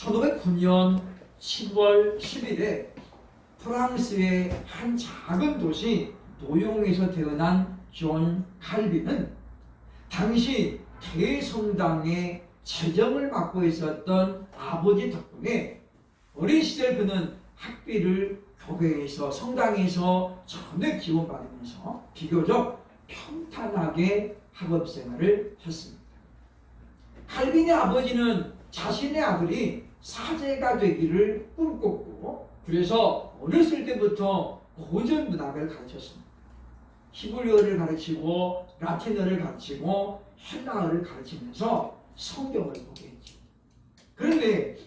1509년 10월 10일에 프랑스의 한 작은 도시 노용에서 태어난 존 칼빈은 당시 대성당의 재정을 맡고 있었던 아버지 덕분에 어린 시절 그는 학비를 교회에서 성당에서 전액 지원받으면서 비교적 평탄하게 학업 생활을 했습니다. 칼빈의 아버지는 자신의 아들이 사제가 되기를 꿈꿨고 그래서 어렸을 때부터 고전 문학을 가르쳤습니다. 히브리어를 가르치고 라틴어를 가르치고 헬라어를 가르치면서 성경을 보게 했죠. 그런데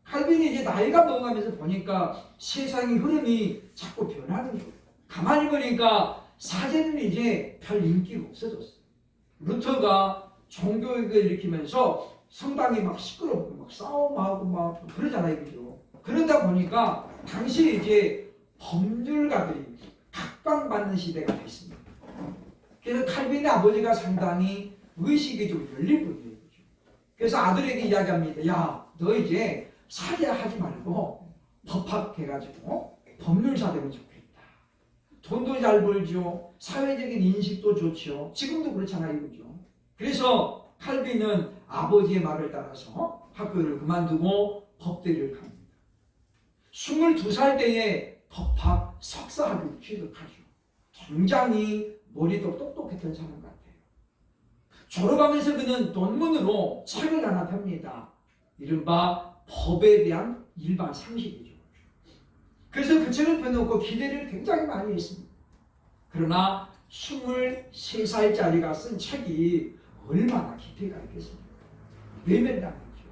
칼빈이 이제 나이가 먹어가면서 보니까 세상의 흐름이 자꾸 변하는 거예요. 가만히 보니까 사제는 이제 별 인기가 없어졌어요. 루터가 종교개혁을 일으키면서 성당이 막 시끄럽고 막 싸움하고 막 그러잖아요, 그죠? 그러다 보니까 당시 이제 법률가들이 각광받는 시대가 됐습니다. 그래서 칼빈의 아버지가 상당히 의식이 좀 열린 분이에요. 그래서 아들에게 이야기합니다. 야, 너 이제 사제하지 말고 법학해가지고 법률사 되면 좋겠다. 돈도 잘 벌죠. 사회적인 인식도 좋죠. 지금도 그렇잖아요, 그죠? 그래서 칼빈은 아버지의 말을 따라서 학교를 그만두고 법대를 갑니다. 22살 때에 법학 석사학위를 취득하죠. 굉장히 머리도 똑똑했던 사람 같아요. 졸업하면서 그는 논문으로 책을 하나 펴니다. 이른바 법에 대한 일반 상식이죠. 그래서 그 책을 펴놓고 기대를 굉장히 많이 했습니다. 그러나 23살짜리가 쓴 책이 얼마나 깊이가 있겠습니까? 외면당했죠.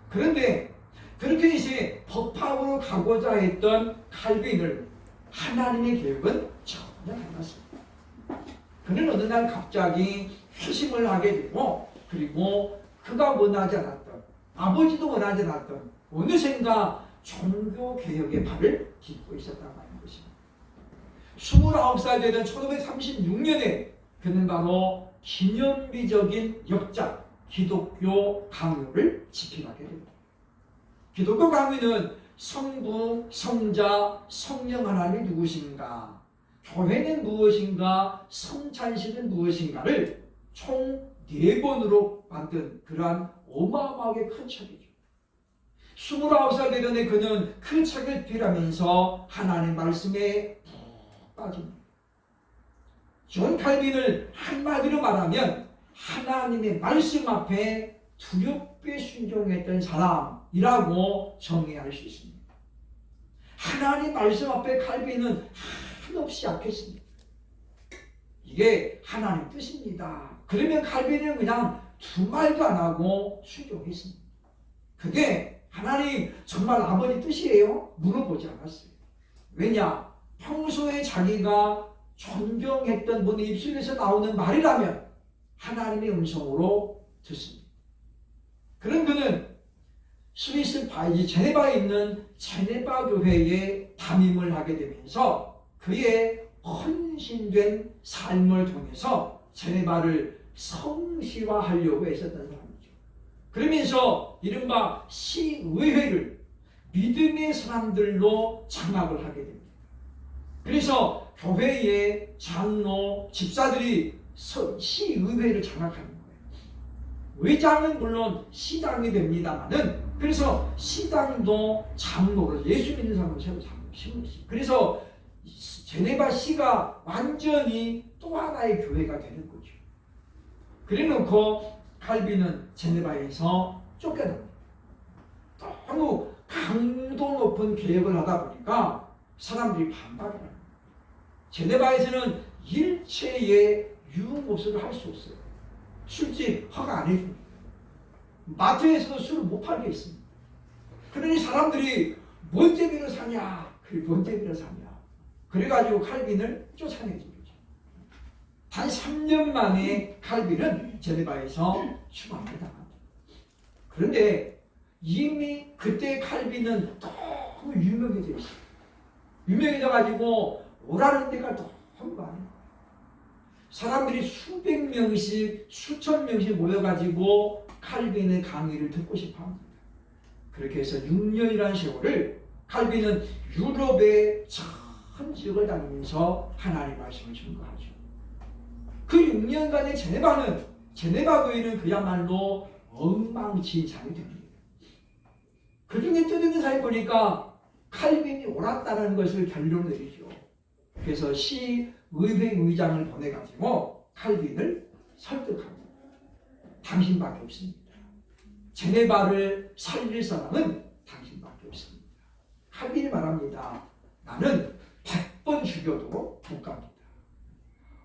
그런데 그렇게 이제 법학으로 가고자 했던 칼빈을 하나님의 계획은 전혀 달랐습니다. 그는 어느 날 갑자기 회심을 하게 되고 그리고 그가 원하지 않았던 아버지도 원하지 않았던 어느샌가 종교개혁의 발을 딛고 있었다고 하는 것입니다. 29살 되던 1536년에 그는 바로 기념비적인 역작 기독교 강요를 집필하게 됩니다. 기독교 강요는 성부, 성자, 성령 하나님이 누구신가, 교회는 무엇인가, 성찬식은 무엇인가를 총 4번으로 만든 그러한 어마어마하게 큰 책이죠. 29살 되던 해 그는 그 책을 필하면서 하나님 말씀에 푹 빠집니다. 존 칼빈을 한마디로 말하면 하나님의 말씀 앞에 두렵게 순종했던 사람이라고 정의할 수 있습니다. 하나님 말씀 앞에 칼빈은 한없이 약했습니다. 이게 하나님 뜻입니다. 그러면 칼빈은 그냥 두 말도 안 하고 순종했습니다. 그게 하나님 정말 아버지 뜻이에요? 물어보지 않았어요. 왜냐? 평소에 자기가 존경했던 분의 입술에서 나오는 말이라면 하나님의 음성으로 듣습니다. 그런 그는 스위스 바이지 제네바에 있는 제네바 교회에 담임을 하게 되면서 그의 헌신된 삶을 통해서 제네바를 성시화하려고 애썼던 사람이죠. 그러면서 이른바 시의회를 믿음의 사람들로 장악을 하게 됩니다. 그래서 교회의 장로, 집사들이 시의회를 장악하는 거예요. 의장은 물론 시장이 됩니다만은 그래서 시장도 장로를 예수 믿는 사람을 새로 심으시. 그래서 제네바 시가 완전히 또 하나의 교회가 되는 거죠. 그래놓고 칼빈은 제네바에서 쫓겨납니다. 너무 강도 높은 계획을 하다 보니까 사람들이 반발을 합니다. 제네바에서는 일체의 유흥업소를 할 수 없어요. 술집 허가 안 해줍니다. 마트에서도 술을 못 팔게 했습니다. 그러니 사람들이 뭔 재미로 사냐? 그래, 뭔 재미로 사냐? 그래가지고 칼빈을 쫓아내죠. 단 3년 만에 칼빈은 제네바에서 추방을 당합니다. 그런데 이미 그때 칼빈은 너무 유명해져 있어요. 유명해져가지고 오라는 데가 너무 많아요. 사람들이 수백 명씩 수천 명씩 모여가지고 칼빈의 강의를 듣고 싶어 합니다. 그렇게 해서 6년이라는 세월을 칼빈은 유럽의 전 지역을 다니면서 하나님의 말씀을 증거하죠. 그 6년간의 제네바 교회는 그야말로 엉망진창이 됩니다. 그 중에 뜯은 사람이 보니까 칼빈이 옳았다는 것을 결론을 내리죠. 그래서 시의회 의장을 보내가지고 칼빈을 설득합니다. 당신밖에 없습니다. 제네바를 살릴 사람은 당신밖에 없습니다. 칼빈이 말합니다. 나는 100번 죽여도 못 갑니다.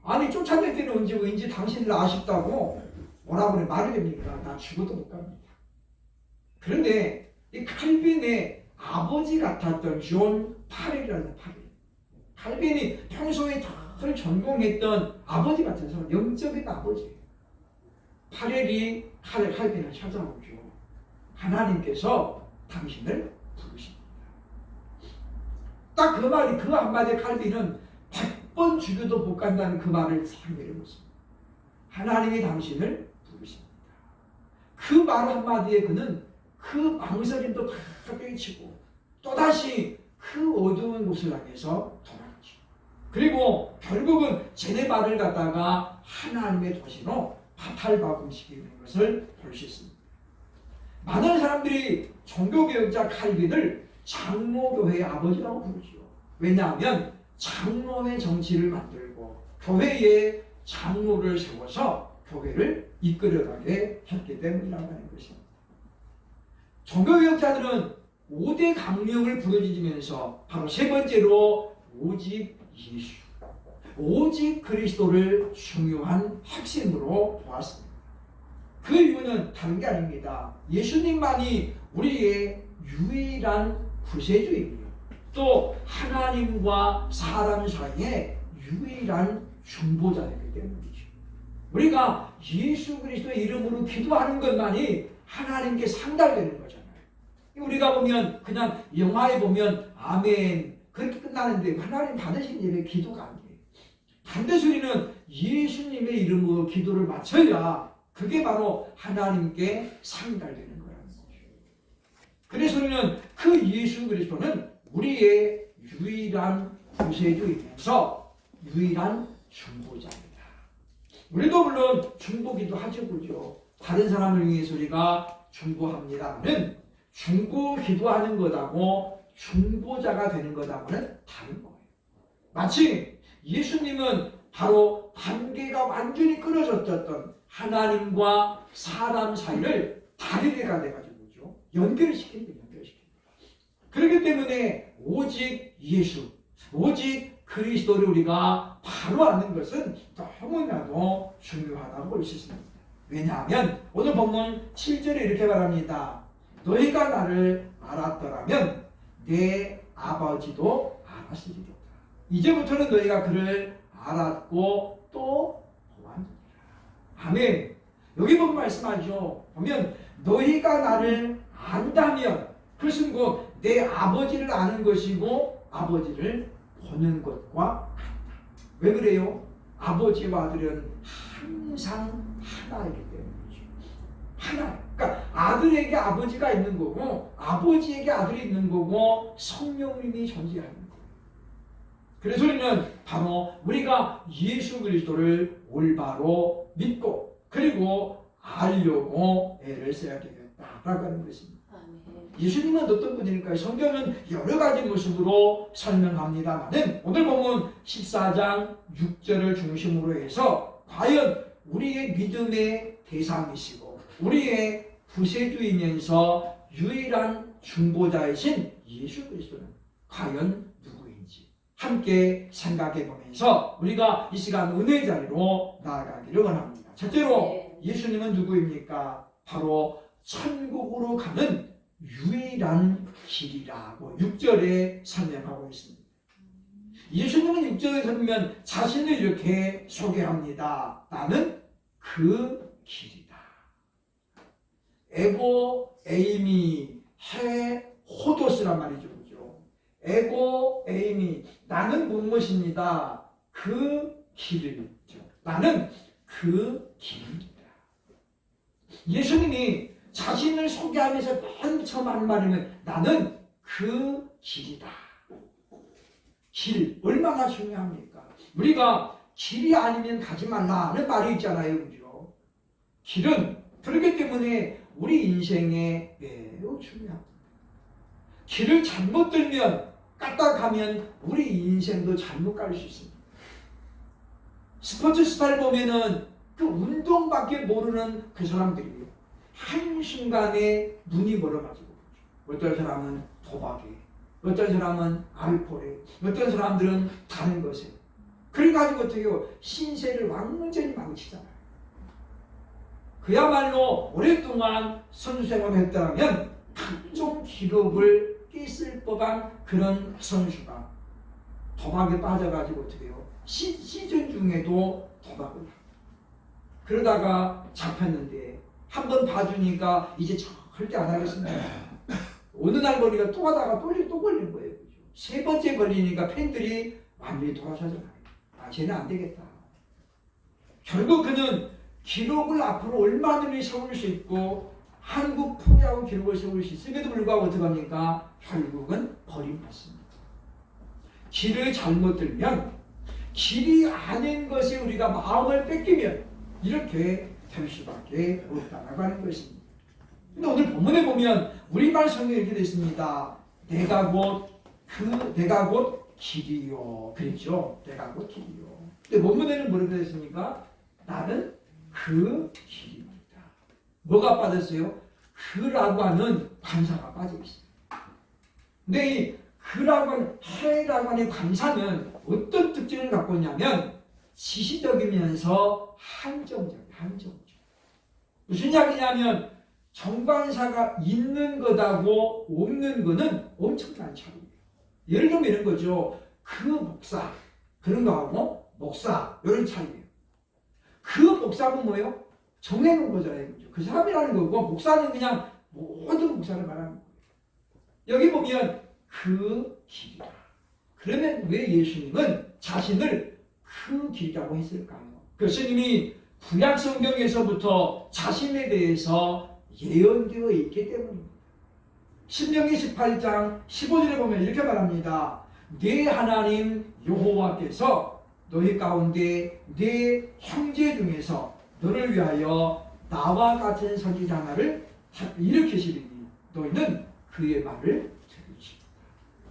아니 쫓아낼 때는 언제 왠지 당신을 아쉽다고 뭐라고 그래 말이 됩니까? 나 죽어도 못 갑니다. 그런데 이 칼빈의 아버지 같았던 존 파렐이라는 파렐. 칼빈이 평소에 잘 전공했던 아버지 같은 사람, 영적인 아버지. 파렐이 칼빈을 찾아오죠. 하나님께서 당신을 부르십니다. 딱 그 말이, 그 한마디에 칼빈은 100번 죽여도 못 간다는 그 말을 상기를 못습니다. 하나님이 당신을 부르십니다. 그 말 한마디에 그는 그 망설임도 다 깨치고 또다시 그 어두운 곳을 향해서 돌아가죠. 그리고 결국은 제네바를 갖다가 하나님의 도시로 파탈바꿈시키는 것을 볼 수 있습니다. 많은 사람들이 종교개혁자 칼빈을 장로교회의 아버지라고 부르죠. 왜냐하면 장로의 정치를 만들고 교회에 장로를 세워서 교회를 이끌어가게 했기 때문이라고 하는 것입니다. 종교개혁자들은 5대 강령을 부르짖으면서 바로 세 번째로 오직 예수, 오직 그리스도를 중요한 핵심으로 보았습니다. 그 이유는 다른 게 아닙니다. 예수님만이 우리의 유일한 구세주이며 또 하나님과 사람 사이의 유일한 중보자이기 때문이죠. 우리가 예수 그리스도의 이름으로 기도하는 것만이 하나님께 상달되는 거잖아요. 우리가 보면 그냥 영화에 보면 아멘 그렇게 끝나는데 하나님 받으신 예배 기도가 안 돼요. 반드시 우리는 예수님의 이름으로 기도를 바쳐야 그게 바로 하나님께 상달되는 거라는 거죠. 그래서 우리는 그 예수 그리스도는 우리의 유일한 구세주이면서 유일한 중보자입니다. 우리도 물론 중보기도 하죠, 그죠? 다른 사람을 위해서 우리가 중보합니다는 중보 기도하는 것하고 중보자가 되는 것하고는 다른 거예요. 마치 예수님은 바로 관계가 완전히 끊어졌던 하나님과 사람 사이를 다리가 돼가지고죠. 연결시키는 거예요. 그렇기 때문에 오직 예수, 오직 그리스도를 우리가 바로 아는 것은 너무나도 중요하다고 볼 수 있습니다. 왜냐하면 오늘 본문 7절에 이렇게 말합니다. 너희가 나를 알았더라면 내 아버지도 알았으리로다. 이제부터는 너희가 그를 알았고 또 보았느니라. 아멘. 여기 보면 말씀하죠. 보면 너희가 나를 안다면 그것은 곧 내 아버지를 아는 것이고 아버지를 보는 것과 같다. 왜 그래요? 아버지와 아들은 항상 하나이기 때문이죠. 하나. 그러니까 아들에게 아버지가 있는 거고 아버지에게 아들이 있는 거고 성령님이 존재하는 거예요. 그래서 우리는 바로 우리가 예수 그리스도를 올바로 믿고 그리고 알려고 애를 써야 되겠다라고 하는 것입니다. 예수님은 어떤 분일까요? 성경은 여러 가지 모습으로 설명합니다만 오늘 보면 14장 6절을 중심으로 해서 과연 우리의 믿음의 대상이시고 우리의 구세주이면서 유일한 중보자이신 예수 그리스도는 과연 누구인지 함께 생각해 보면서 우리가 이 시간 은혜의 자리로 나아가기를 원합니다. 첫째로 예수님은 누구입니까? 바로 천국으로 가는 유일한 길이라고 6절에 설명하고 있습니다. 예수님은 6절에 보면 자신을 이렇게 소개합니다. 나는 그 길이다. 에고 에이미 해 호도스란 말이죠. 그죠? 에고 에이미 나는 무엇입니다. 그 길이죠. 나는 그 길입니다. 예수님이 자신을 소개하면서 맨 처음 하는 말이면 나는 그 길이다. 길 얼마나 중요합니까? 우리가 길이 아니면 가지 말라는 말이 있잖아요. 그죠? 길은 그렇기 때문에 우리 인생에 매우 중요합니다. 길을 잘못 들면 까딱하면 우리 인생도 잘못 갈 수 있습니다. 스포츠 스타를 보면은 그 운동밖에 모르는 그 사람들이 한순간에 눈이 멀어가지고 어떤 사람은 도박에, 어떤 사람은 알코올에, 어떤 사람들은 다른 것에 그래가지고 어떻게 해요? 신세를 완전히 망치잖아요. 그야말로 오랫동안 선수 생활을 했다면 각종 기록을 깼을 법한 그런 선수가 도박에 빠져가지고 어떻게 해요? 시즌 중에도 도박을 하고 그러다가 잡혔는데 한 번 봐주니까 이제 절대 안 하겠습니다. 어느 날 보니까 또 하다가 또 걸린 거예요. 그죠? 세 번째 걸리니까 팬들이 완전히 돌아서잖아요. 아, 쟤는 안 되겠다. 결국 그는 기록을 앞으로 얼마든지 세울 수 있고 한국 프로야구 기록을 세울 수 있음에도 불구하고 어떻게 합니까? 결국은 버림받습니다. 길을 잘못 들면 길이 아닌 것에 우리가 마음을 뺏기면 이렇게 될 수밖에 없다라고 하는 것입니다. 근데 오늘 본문에 보면 우리말 성경에 이렇게 되어 있습니다. 내가 곧 길이요. 그렇죠? 내가 곧 길이요. 근데 본문에는 뭐라고 되어 있습니까? 나는 그 길입니다. 뭐가 빠졌어요? 그라고 하는 관사가 빠져 있어요. 근데 이 그라고 하는 해라고 하는 관사는 어떤 특징을 갖고 있냐면 지시적이면서 한정적. 무슨 이야기냐면 정관사가 있는 것하고 없는 것은 엄청난 차이예요. 예를 들면 이런 거죠. 그 목사 그런 거하고 목사 이런 차이예요. 그 목사는 뭐예요? 정해놓은 거잖아요. 그죠? 그 사람이라는 거고 목사는 그냥 모든 목사를 말하는 거예요. 여기 보면 그 길이다. 그러면 왜 예수님은 자신을 그 길이라고 했을까요? 그 스님이 구약 성경에서부터 자신에 대해서 예언되어 있기 때문입니다. 신명기 18장 15절에 보면 이렇게 말합니다. 네 하나님 여호와께서 너희 가운데 네 형제 중에서 너를 위하여 나와 같은 선지자 하나를 일으키시리니 너희는 그의 말을 들으시리라.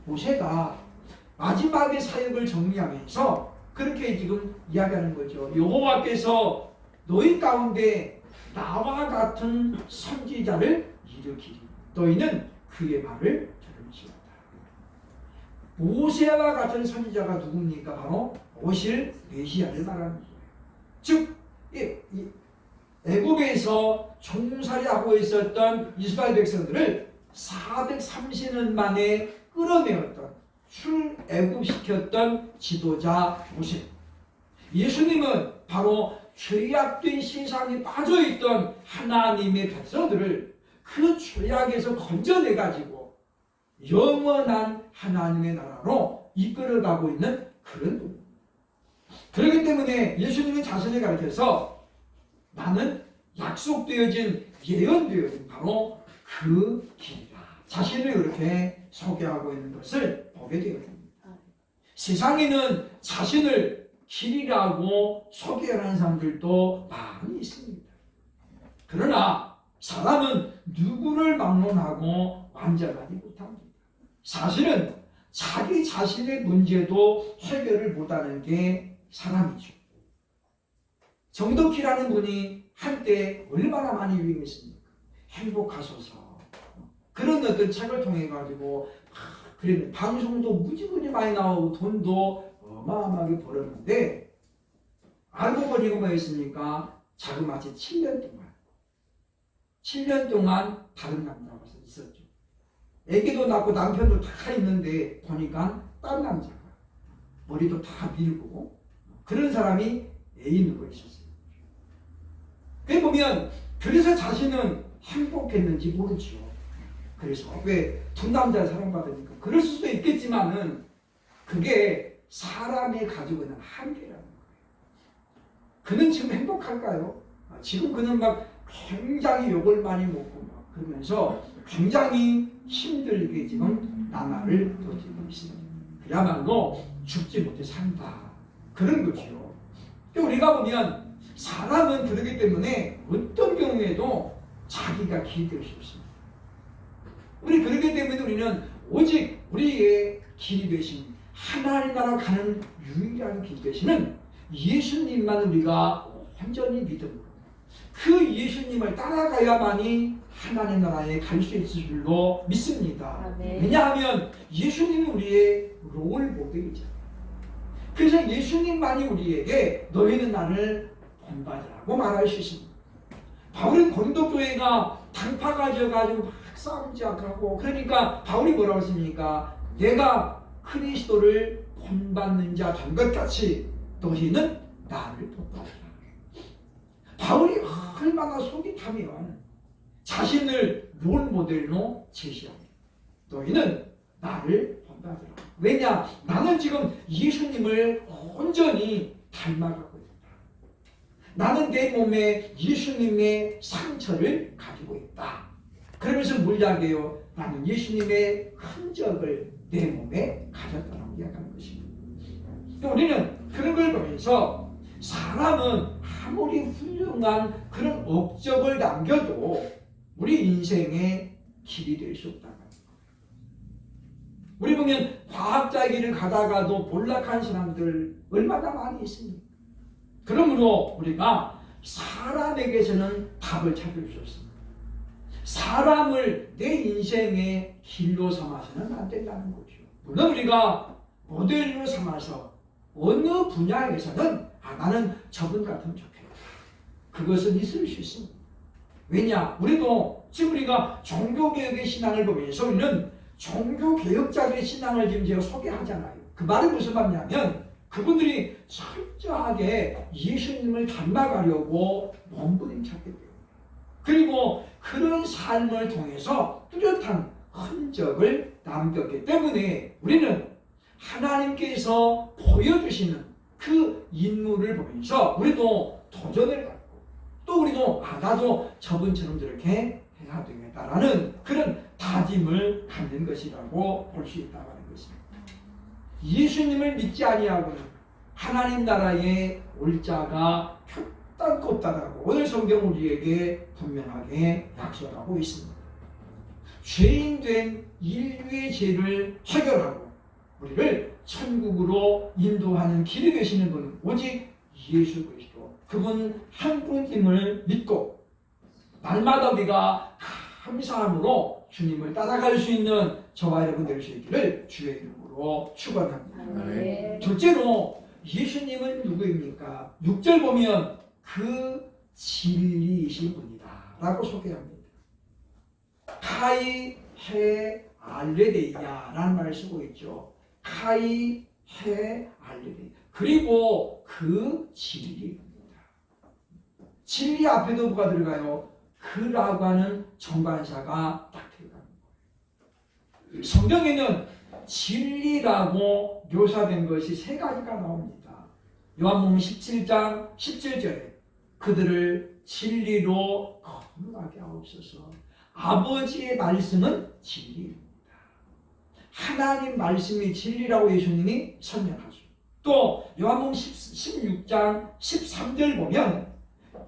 모세가 마지막의 사역을 정리하면서 그렇게 지금 이야기하는 거죠. 여호와께서 너희 가운데 나와 같은 선지자를 일으키리. 너희는 그의 말을 들을지어다. 모세와 같은 선지자가 누굽니까? 바로 오실 메시아를 말하는 거예요. 즉 애굽에서 종살이하고 있었던 이스라엘 백성들을 430년 만에 끌어내었던 출애굽시켰던 지도자 모세. 예수님은 바로 죄악된 세상에 빠져있던 하나님의 백성들을 그 죄악에서 건져내가지고 영원한 하나님의 나라로 이끌어가고 있는 그런 분입니다. 그렇기 때문에 예수님은 자신을 가르쳐서 나는 약속되어진 예언되어진 바로 그 길이다. 자신을 이렇게 소개하고 있는 것을 보게 되었습니다. 세상에는 자신을 길이라고 소개하는 사람들도 많이 있습니다. 그러나 사람은 누구를 막론하고 완전하지 못합니다. 사실은 자기 자신의 문제도 해결을 못하는 게 사람이죠. 정덕희라는 분이 한때 얼마나 많이 유행했습니까? 행복하소서. 그런 어떤 책을 통해 가지고 그래 방송도 무지무지 많이 나오고 돈도 어마어마하게 벌었는데 알고 보니까 뭐였습니까? 자그마치 7년 동안 다른 남자가 있었죠. 애기도 낳고 남편도 다 있는데 보니까 다른 남자가 머리도 다 밀고 그런 사람이 애인으로 있었어요. 그래 보면 그래서 자신은 행복했는지 모르죠. 그래서 왜 두 남자를 사랑받으니까 그럴 수도 있겠지만은 그게 사람이 가지고 있는 한계라는 거예요. 그는 지금 행복할까요? 지금 그는 막 굉장히 욕을 많이 먹고 막 그러면서 굉장히 힘들게 지금 나날을 버티고 있습니다. 그야말로 죽지 못해 산다. 그런 거죠. 우리가 보면 사람은 그러기 때문에 어떤 경우에도 자기가 길이 될 수 없습니다. 우리 그러기 때문에 우리는 오직 우리의 길이 되신 하나님 나라 가는 유일한 길 되시는 예수님만 우리가 완전히 믿음으로 그 예수님을 따라가야만이 하나님 나라에 갈 수 있을 줄로 믿습니다. 왜냐하면 예수님은 우리의 롤 모델이잖아요. 그래서 예수님만이 우리에게 너희는 나를 본받으라고 말할 수 있습니다. 바울은 고린도 교회가 당파가 져가지고 막 싸움지하고 그러니까 바울이 뭐라고 했습니까? 내가 그리스도를 본받는 자 된 것 같이 너희는 나를 본받으라. 바울이 얼마나 속이 타면 자신을 롤 모델로 제시합니다. 너희는 나를 본받으라. 왜냐? 나는 지금 예수님을 온전히 닮아가고 있다. 나는 내 몸에 예수님의 상처를 가지고 있다. 그러면서 뭘 이야기해요? 나는 예수님의 흔적을 내 몸에 가졌다라고 이야기하는 것입니다. 우리는 그런 걸 보면서 사람은 아무리 훌륭한 그런 업적을 남겨도 우리 인생의 길이 될 수 없다는 거예요. 우리 보면 과학자 길을 가다가도 몰락한 사람들 얼마나 많이 있습니까? 그러므로 우리가 사람에게서는 답을 찾을 수 없습니다. 사람을 내 인생의 길로 삼아서는 안 된다는 거죠. 물론 우리가 모델로 삼아서 어느 분야에서는 나는 저분 같으면 좋겠다. 그것은 있을 수 있습니다. 왜냐? 우리도 지금 우리가 종교개혁의 신앙을 보면서 우리는 종교개혁자들의 신앙을 지금 제가 소개하잖아요. 그 말은 무슨 말이냐면 그분들이 철저하게 예수님을 닮아가려고 몸부림쳤기 때문에 그리고 그런 삶을 통해서 뚜렷한 흔적을 남겼기 때문에 우리는 하나님께서 보여주시는 그 인물을 보면서 우리도 도전을 갖고 또 우리도 나도 저분처럼 저렇게 해야 되겠다라는 그런 다짐을 갖는 것이라고 볼 수 있다고 하는 것입니다. 예수님을 믿지 아니하고는 하나님 나라에 올 자가 결단코 없다라고 오늘 성경 우리에게 분명하게 약속하고 있습니다. 죄인된 인류의 죄를 해결하고 우리를 천국으로 인도하는 길이 되시는 분은 오직 예수 그리스도 그분 한 분임을 믿고 날마다 우리가 감사함으로 주님을 따라갈 수 있는 저와 여러분 될 수 있기를 주의 이름으로 축원합니다. 네. 둘째로 예수님은 누구입니까? 6절 보면 그 진리이신 분이다 라고 소개합니다. 카이 헤 알레데이야 라는 말을 쓰고 있죠. 카이 헤 알레데이야. 그리고 그 진리입니다. 진리 앞에도 뭐가 들어가요? 그라고 하는 정관사가 딱 들어가는 거예요. 성경에는 진리라고 묘사된 것이 세 가지가 나옵니다. 요한복음 17장 17절에 그들을 진리로 거룩하게 하옵소서. 아버지의 말씀은 진리입니다. 하나님 말씀이 진리라고 예수님이 설명하죠. 또 요한복음 16장 13절 보면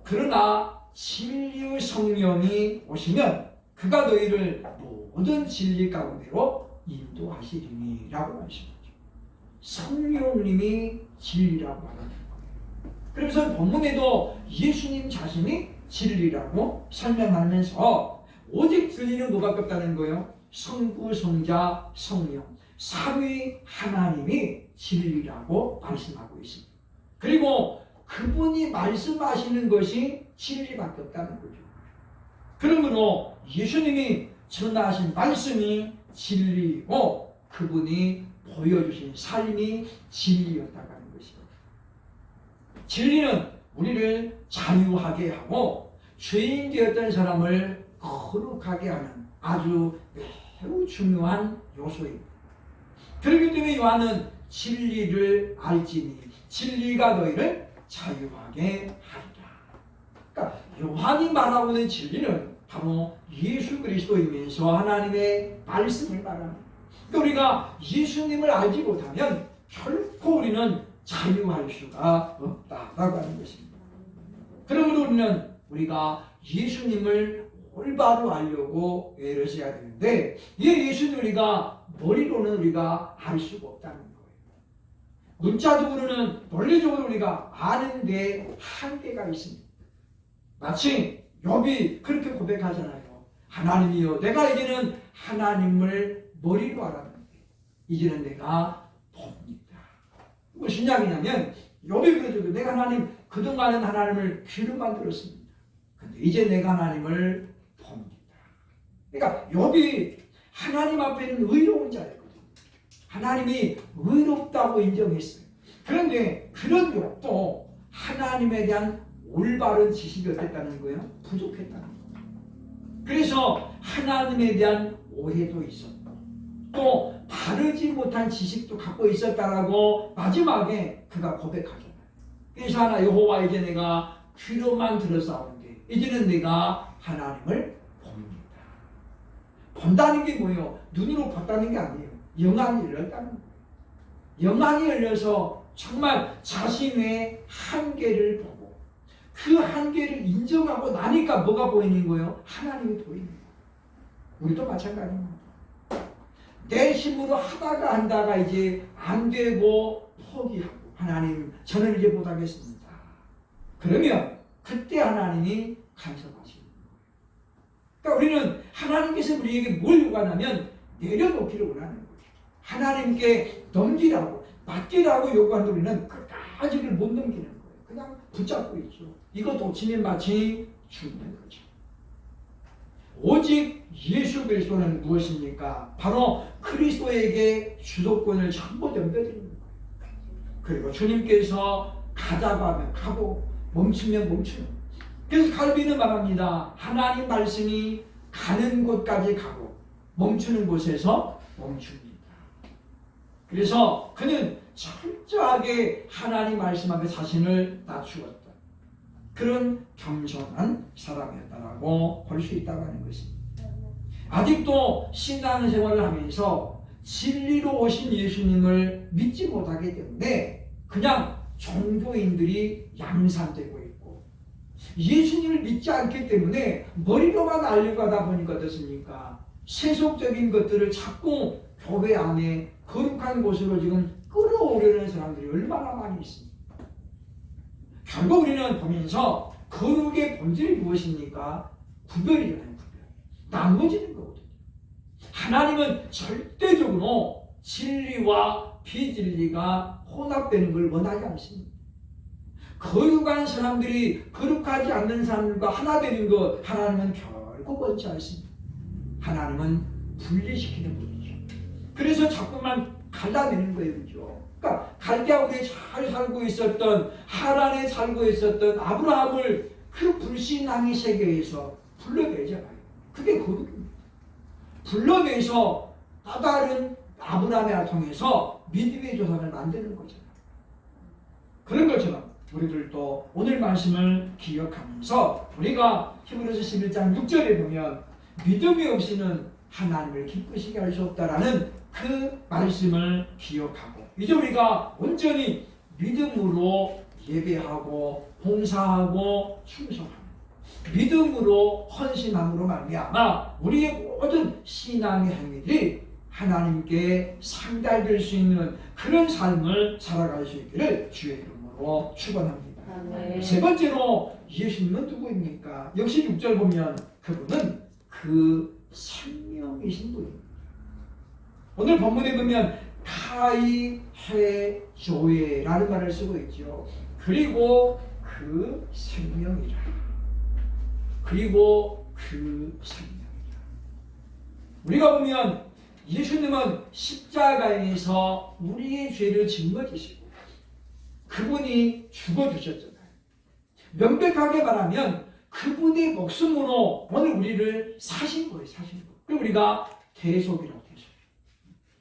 그러나 진리의 성령이 오시면 그가 너희를 모든 진리 가운데로 인도하시리니 라고 말씀하죠. 성령님이 진리라고 하는 거예요. 그래서 본문에도 예수님 자신이 진리라고 설명하면서 오직 진리는 뭐밖에 없다는 거예요? 성부, 성자, 성령 삼위 하나님이 진리라고 말씀하고 있습니다. 그리고 그분이 말씀하시는 것이 진리밖에 없다는 거죠. 그러므로 예수님이 전하신 말씀이 진리이고 그분이 보여주신 삶이 진리였다고 하는 것이죠. 진리는 우리를 자유하게 하고 죄인 되었던 사람을 거룩하게 하는 아주 매우 중요한 요소입니다. 그렇기 때문에 요한은 진리를 알지니 진리가 너희를 자유하게 하리라. 그러니까 요한이 말하고 있는 진리는 바로 예수 그리스도이면서 하나님의 말씀을 말합니다. 그러니까 우리가 예수님을 알지 못하면 결코 우리는 자유할 수가 없다라고 하는 것입니다. 그러므로 우리는 우리가 예수님을 올바로 알려고 애를 써야 되는데 이 예수님 우리가 머리로는 우리가 알 수가 없다는 거예요. 문자적으로는 논리적으로 우리가 아는데 한계가 있습니다. 마치 욥이 그렇게 고백하잖아요. 하나님이여 내가 이제는 하나님을 머리로 알았는데 이제는 내가 봅니다. 무슨 이야기냐면 욥이 그러죠. 내가 하나님 그동안은 하나님을 귀로 만들었습니다. 근데 이제 내가 하나님을 봅니다. 그러니까 욥이 하나님 앞에는 의로운 자였거든요. 하나님이 의롭다고 인정했어요. 그런데 그런 욥도 하나님에 대한 올바른 지식이 어땠다는 거예요? 부족했다는 거예요. 그래서 하나님에 대한 오해도 있었고 또 바르지 못한 지식도 갖고 있었다라고 마지막에 그가 고백하잖아요. 그래서 하나 여호와 이제 내가 귀로만 들었사오는데 이제는 내가 하나님을 봅니다. 본다는 게 뭐예요? 눈으로 봤다는 게 아니에요. 영안이 열렸다는 거예요. 영안이 열려서 정말 자신의 한계를 보고 그 한계를 인정하고 나니까 뭐가 보이는 거예요? 하나님이 보이는 거예요. 우리도 마찬가지입니다. 내 힘으로 하다가 한다가 이제 안 되고 포기하고 하나님 저는 이제 못하겠습니다. 그러면 그때 하나님이 간섭하시는 거예요. 그러니까 우리는 하나님께서 우리에게 뭘 요구하냐면 내려놓기를 원하는 거예요. 하나님께 넘기라고 맡기라고 요구하는 우리는 끝까지를 못 넘기는 거예요. 그냥 붙잡고 있죠. 이거 놓치면 마치 죽는 거죠. 오직 예수 그리스도는 무엇입니까? 바로 그리스도에게 주도권을 전부 넘겨드리는 거예요. 그리고 주님께서 가자고 하면 가고 멈추면 멈추는 거예요. 그래서 갈비는 말합니다. 하나님 말씀이 가는 곳까지 가고 멈추는 곳에서 멈춥니다. 그래서 그는 철저하게 하나님 말씀 앞에 자신을 낮추었다. 그런 겸손한 사람이었다라고 볼 수 있다고 하는 것입니다. 아직도 신앙생활을 하면서 진리로 오신 예수님을 믿지 못하기 때문에 그냥 종교인들이 양산되고 있고 예수님을 믿지 않기 때문에 머리로만 알려고 하다 보니까 어떻습니까? 세속적인 것들을 자꾸 교회 안에 거룩한 곳으로 지금 끌어오려는 사람들이 얼마나 많이 있습니까? 결국 우리는 보면서 거룩의 본질이 무엇입니까? 구별이잖아요. 구별. 나누어지는 거거든요. 하나님은 절대적으로 진리와 비진리가 혼합되는 걸 원하지 않습니다. 거룩한 사람들이 거룩하지 않는 사람들과 하나 되는 것 하나님은 결코 원치 않습니다. 하나님은 분리시키는 분이죠. 그래서 자꾸만 갈라내는 거예요. 그죠? 그러니까 갈대아우에 잘 살고 있었던 하란에 살고 있었던 아브라함을 그 불신앙의 세계에서 불러내잖아요. 그게 거룩입니다. 불러내서 또 다른 아브라함을 통해서 믿음의 조상을 만드는 거잖아요. 그런 것처럼 우리들도 오늘 말씀을 기억하면서 우리가 히브리서 11장 6절에 보면 믿음이 없이는 하나님을 기쁘시게 할 수 없다라는 그 말씀을 기억하고 이제 우리가 온전히 믿음으로 예배하고 봉사하고 충성하는 믿음으로 헌신함으로 말미암아 우리의 모든 신앙의 행위들이 하나님께 상달될 수 있는 그런 삶을 살아갈 수 있기를 주의 이름으로 축원합니다. 세 번째로 예수님은 누구입니까? 역시 6절 보면 그분은 그 생명이신 분입니다. 오늘 본문에 보면 카이헤조에라는 말을 쓰고 있죠. 그리고 그 생명이라. 그리고 그 생명이라. 우리가 보면 예수님은 십자가에서 우리의 죄를 짊어지시고 그분이 죽어주셨잖아요. 명백하게 말하면 그분의 목숨으로 오늘 우리를 사신 거예요. 사신 거. 그리고 우리가 대속이라고 대속.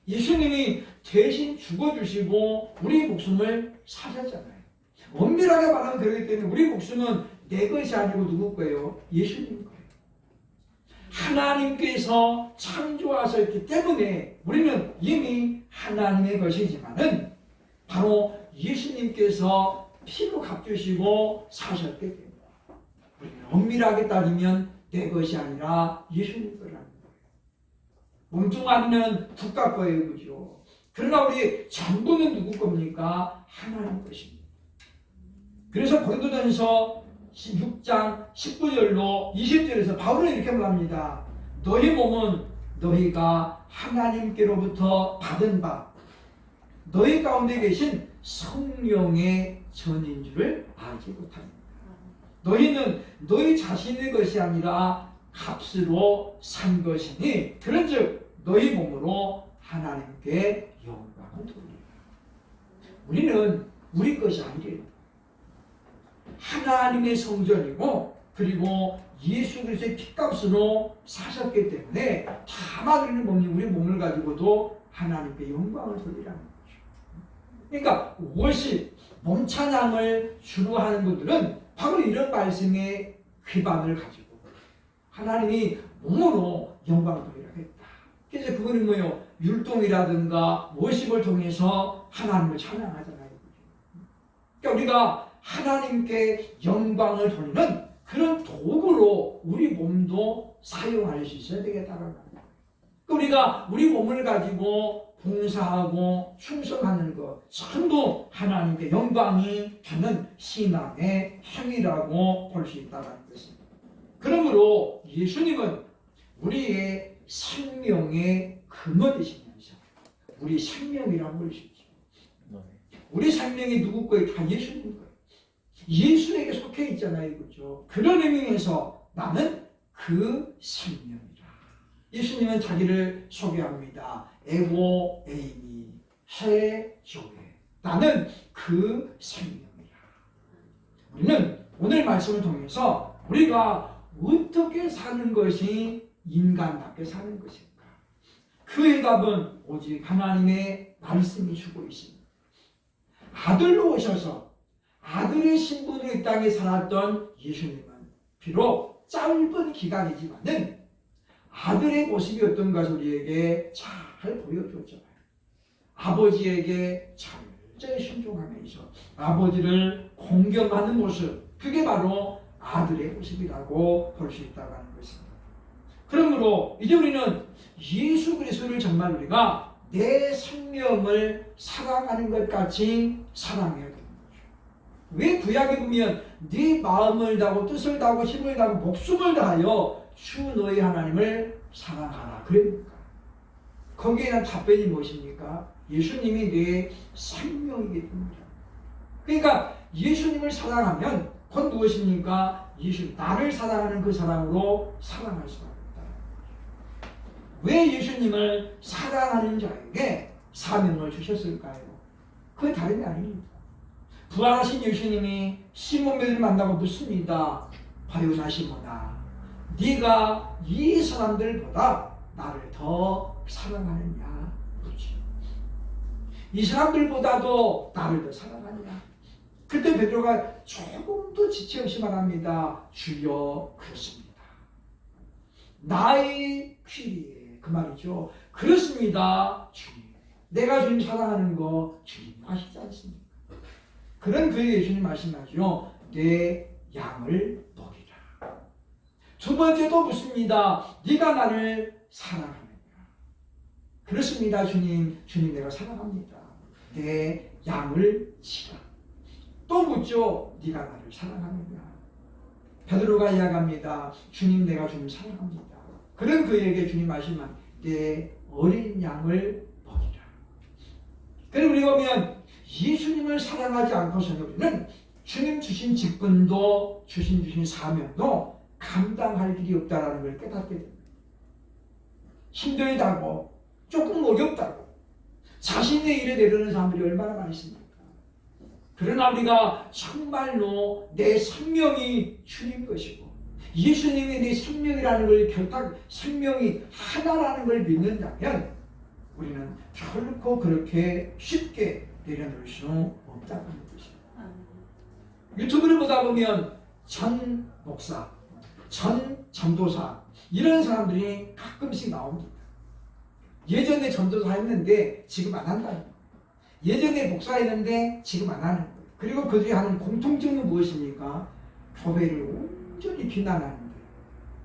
예수님이 대신 죽어주시고 우리의 목숨을 사셨잖아요. 엄밀하게 말하면 그렇기 때문에 우리 목숨은 내 것이 아니고 누구 거예요? 예수님 거예요. 하나님께서 창조하셨기 때문에 우리는 이미 하나님의 것이지만은 바로 예수님께서 피로 값주시고 사셨기 때문에 우리는 엄밀하게 따지면 내 것이 아니라 예수님 거라는 거예요. 몸뚱아리는 국가 거예요, 그죠? 그러나 우리 전부는 누구 겁니까? 하나님 것입니다. 그래서 고린도전서 16장 19절로 20절에서 바울은 이렇게 말합니다. 너희 몸은 너희가 하나님께로부터 받은 바 너희 가운데 계신 성령의 전인 줄을 알지 못합니다. 너희는 너희 자신의 것이 아니라 값으로 산 것이니 그런즉 너희 몸으로 하나님께 영광을 돌리라. 우리는 우리 것이 아니래요. 하나님의 성전이고 그리고 예수 그리스도의 피값으로 사셨기 때문에 다만 우리는 우리 몸을 가지고도 하나님께 영광을 돌리라는 거죠. 그러니까 월십, 몸 찬양을 주로 하는 분들은 바로 이런 말씀의 기반을 가지고 하나님이 몸으로 영광을 돌리라겠다. 그래서 그거는 뭐예요? 율동이라든가 월십을 통해서 하나님을 찬양하잖아요. 그러니까 우리가 하나님께 영광을 돌리는 그런 도구로 우리 몸도 사용할 수 있어야 되겠다는 거예요. 우리가 우리 몸을 가지고 봉사하고 충성하는 것 전부 하나님께 영광이 되는 신앙의 행위라고 볼 수 있다는 것입니다. 그러므로 예수님은 우리의 생명의 근원이시면서 우리 생명이라고 볼 수 있죠. 우리 생명이 누구 거예요? 다 예수님 거예요. 예수에게 속해 있잖아요. 그렇죠? 그런 의미에서 나는 그 생명이다. 예수님은 자기를 소개합니다. 에고 에이미 해 조에 나는 그 생명이다. 우리는 오늘 말씀을 통해서 우리가 어떻게 사는 것이 인간답게 사는 것일까? 그 해답은 오직 하나님의 말씀이 주고 있습니다. 아들로 오셔서 아들의 신분으로 이 땅에 살았던 예수님은 비록 짧은 기간이지만은 아들의 모습이 어떤 것을 우리에게 잘 보여줬잖아요. 아버지에게 철저히 순종하면서 아버지를 공경하는 모습, 그게 바로 아들의 모습이라고 볼 수 있다고 하는 것입니다. 그러므로 이제 우리는 예수 그리스도를 정말 우리가 내 생명을 사랑하는 것 같이 사랑해야 됩니다. 왜 구약에 보면 네 마음을 다하고 뜻을 다하고 힘을 다하고 목숨을 다하여 주 너희 하나님을 사랑하라 그럽니까? 거기에 대한 답변이 무엇입니까? 예수님이 내 생명이기 때문이다. 그러니까 예수님을 사랑하면 그건 무엇입니까? 나를 사랑하는 그 사랑으로 사랑할 수가 없다. 왜 예수님을 사랑하는 자에게 사명을 주셨을까요? 그게 다른 게 아닙니다. 부활하신 예수님이 시몬 베드로를 만나고 묻습니다. 바요나 시몬아, 네가 이 사람들보다 나를 더 사랑하느냐? 그렇지. 이 사람들보다도 나를 더 사랑하느냐? 그때 베드로가 조금도 지체 없이 말합니다. 주여, 그렇습니다. 나의 귀리에 그 말이죠. 그렇습니다, 주님. 내가 주님 사랑하는 거 주님 아시지 않습니까? 그런 그에게 예수님 말씀하죠. 내 양을 먹이라. 두 번째도 묻습니다. 네가 나를 사랑하느냐? 그렇습니다, 주님. 주님 내가 사랑합니다. 내 양을 치라. 또 묻죠. 네가 나를 사랑하느냐? 베드로가 이야기합니다. 주님 내가 주님 사랑합니다. 그런 그에게 주님 말씀한 내 어린 양을 먹이라. 그리고 우리가 보면 예수님을 사랑하지 않고서는 우리는 주님 주신 직분도 주신 사명도 감당할 길이 없다는 걸 깨닫게 됩니다. 힘들다고 조금 어렵다고 자신의 일에 내려오는 사람들이 얼마나 많이 있습니까? 그러나 우리가 정말로 내 생명이 주님 것이고 예수님이 내 생명이라는 걸 결탁 생명이 하나라는 걸 믿는다면 우리는 결코 그렇게 쉽게 내려놓을 수 없다는 것입니다. 유튜브를 보다 보면 전 목사, 전 전도사 이런 사람들이 가끔씩 나옵니다. 예전에 전도사 했는데 지금 안 한다는 거예요. 예전에 목사했는데 지금 안 하는 거예요. 그리고 그들이 하는 공통점은 무엇입니까? 교회를 온전히 비난하는 거예요.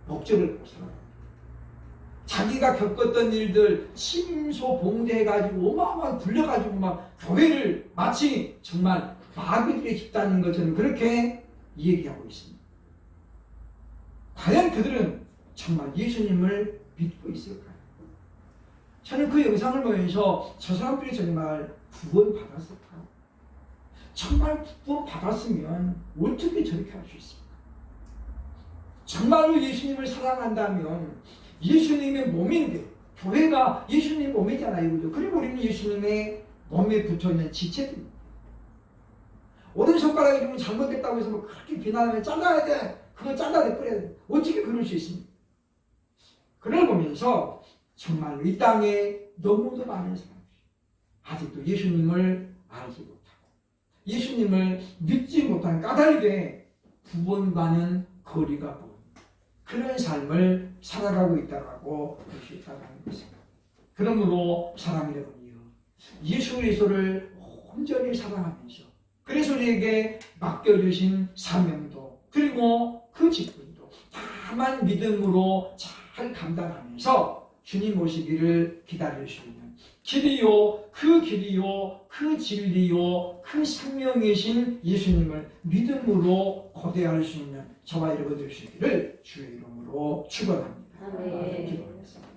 목적을 고사합니다. 자기가 겪었던 일들 심소봉대해가지고 어마어마한 불려가지고 막 교회를 마치 정말 마귀들이 깊다는 것처럼 그렇게 얘기하고 있습니다. 과연 그들은 정말 예수님을 믿고 있을까요? 저는 그 영상을 보면서 저 사람들이 정말 구원받았을까? 정말 구원받았으면 어떻게 저렇게 할 수 있을까? 정말로 예수님을 사랑한다면 예수님의 몸인데 교회가 예수님 몸이잖아요. 그죠? 그리고 우리는 예수님의 몸에 붙어있는 지체들입니다. 오른손가락이 좀 잘못됐다고 해서 뭐 그렇게 비난하면 잘라야 돼. 그거 잘라내 뿌려야 돼. 어떻게 그럴 수 있습니까? 그걸 보면서 정말 이 땅에 너무도 많은 사람들이 아직도 예수님을 알지 못하고 예수님을 믿지 못한 까닭에 구원과는 거리가 먼 그런 삶을 살아가고 있다고 볼 수 있다는 것입니다. 그러므로 사랑하는 여러분이요, 예수 그리스도를 온전히 사랑하면서 그래서 우리에게 맡겨주신 사명도 그리고 그 직분도 다만 믿음으로 잘 감당하면서 주님 오시기를 기다릴 수 있는 길이요 그 진리요 그 생명이신 예수님을 믿음으로 고대할 수 있는 저와 여러분 되시기를 주의 이름으로 축원합니다. 아멘. 기도하겠습니다.